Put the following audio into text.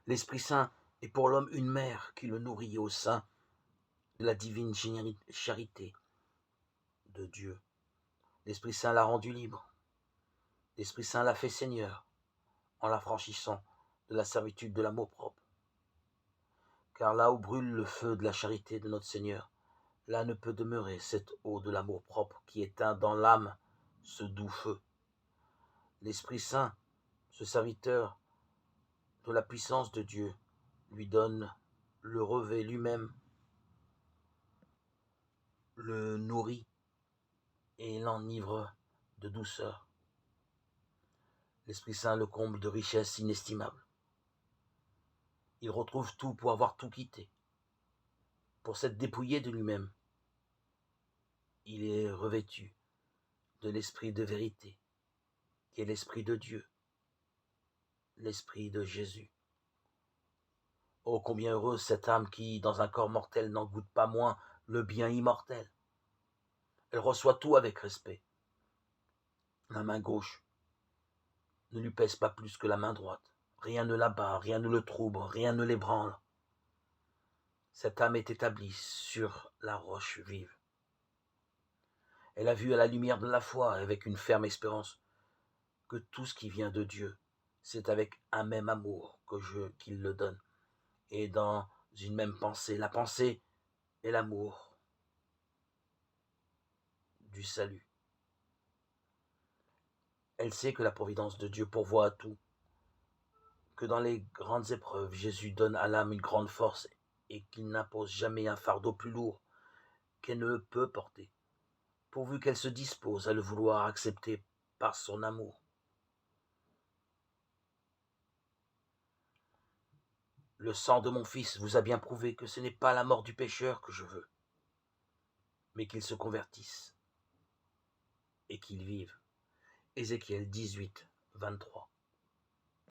L'Esprit Saint est pour l'homme une mère qui le nourrit au sein de la divine charité de Dieu. L'Esprit Saint l'a rendu libre. L'Esprit Saint l'a fait Seigneur en l'affranchissant de la servitude de l'amour-propre. Car là où brûle le feu de la charité de notre Seigneur, là ne peut demeurer cette eau de l'amour-propre qui éteint dans l'âme ce doux feu. L'Esprit Saint, ce serviteur de la puissance de Dieu, lui donne, le revêt lui-même, le nourrit et l'enivre de douceur. L'Esprit Saint le comble de richesses inestimables. Il retrouve tout pour avoir tout quitté. Pour s'être dépouillé de lui-même, il est revêtu de l'Esprit de vérité, qui est l'Esprit de Dieu, l'Esprit de Jésus. Oh, combien heureuse cette âme qui, dans un corps mortel, n'en goûte pas moins le bien immortel. Elle reçoit tout avec respect. La main gauche ne lui pèse pas plus que la main droite. Rien ne l'abat, rien ne le trouble, rien ne l'ébranle. Cette âme est établie sur la roche vive. Elle a vu à la lumière de la foi, avec une ferme espérance, que tout ce qui vient de Dieu, c'est avec un même amour qu'il le donne, et dans une même pensée, la pensée et l'amour du salut. Elle sait que la providence de Dieu pourvoit à tout, que dans les grandes épreuves, Jésus donne à l'âme une grande force et qu'il n'impose jamais un fardeau plus lourd qu'elle ne peut porter, pourvu qu'elle se dispose à le vouloir accepter par son amour. Le sang de mon Fils vous a bien prouvé que ce n'est pas la mort du pécheur que je veux, mais qu'il se convertisse et qu'il vive. Ézéchiel 18, 23.